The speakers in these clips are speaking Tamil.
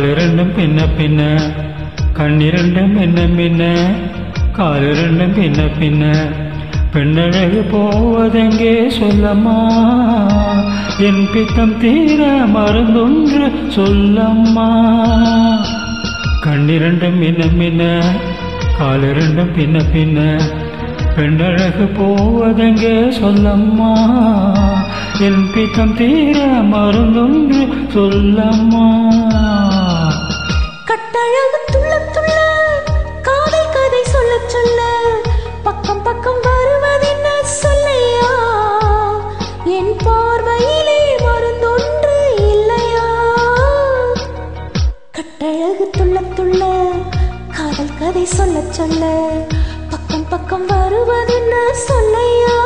காலிரண்டும் பின்ன பின்ன கண்ணிரண்டும் என்ன பின்ன காலிரண்டும் பின்ன பின்ன பெண்ணழகு போவதெங்கே சொல்லம்மா என் பித்தம் தீர மருந்தொன்று சொல்லம்மா கண்ணிரண்டும் மின்ன மின்ன காலிரண்டும் பின்ன பின்ன பெண்ணழகு போவதெங்கே சொல்லம்மா என் பித்தம் தீர மருந்தொன்று சொல்லம்மா கட்டழகு துள்ள துள்ள காதல் கதை சொல்ல சொல்ல பக்கம் பக்கம் வருவதென்ன சொல்லையா என் பார்வையிலே மருந்தொன்று இல்லையா கட்டழகு துள்ள துள்ள காதல் கதை சொல்ல சொல்ல பக்கம் பக்கம் வருவதென்ன சொல்லையா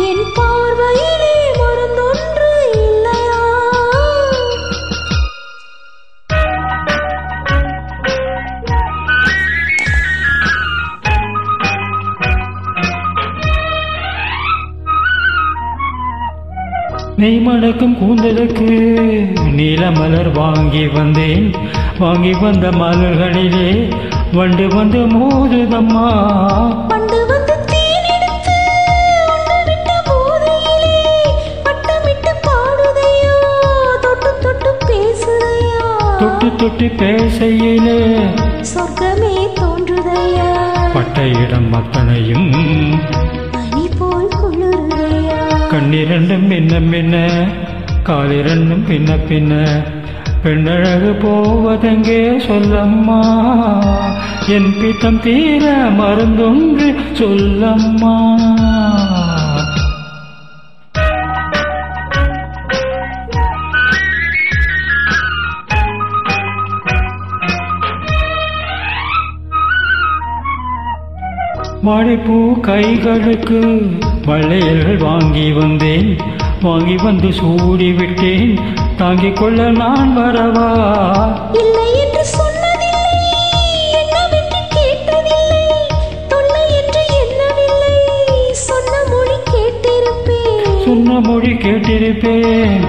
என் பார்வையிலே மருந்தொன்று இல்லையா நெய் மணக்கும் கூந்தலுக்கு நீல மலர் வாங்கி வந்தேன் வாங்கி வந்த மலர்களிலே வண்டு வந்து மோதுதம்மா பண்டு வந்து தேனெடுத்து உண்டுவிட்ட போதையிலே வட்டமிட்டு பாடுதையோ தொட்டு தொட்டு பேசுதையா தொட்டு தொட்டு பேசையிலே சொர்க்கமே தோன்றுதையா பட்ட இடம் அத்தனையும் பனி போல் குளிருதையா கண்ணிரண்டும் பின்ன பின்ன காலிரண்டும் பின்ன பின்ன பெண்ணழகு போவதெங்கே சொல்லம்மா என் பித்தம் தீர மருந்தொன்று சொல்லம்மா வாழைப்பூ கைகளுக்கு வளையல்கள் வாங்கி வந்தேன் வாங்கி வந்து சூடிவிட்டேன் தாங்கிக் கொள்ள நான் வரவா இல்லை என்று சொன்னதில்லை என்னவென்று கேட்டதில்லை தொல்லை என்று எண்ணவில்லை சொன்ன மொழி கேட்டிருப்பேன் சொன்ன மொழி கேட்டிருப்பேன்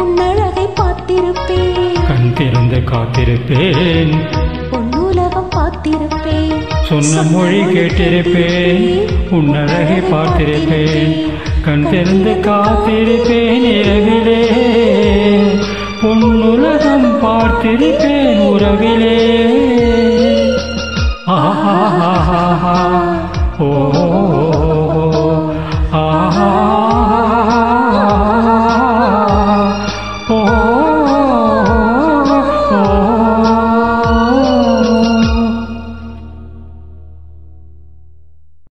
உன்னழகை பார்த்திருப்பேன் கண் திறந்து காத்திருப்பேன் பொன்னுலகம் பார்த்திருப்பேன் சொன்ன மொழி கேட்டிருப்பேன் உன்னழகை பார்த்திருப்பேன் கண் திறந்து காத்திருப்பேன் இரவிலே பொன்னுலகம் பார்த்திருப்பேன் உறவிலே ஆஹா ஓ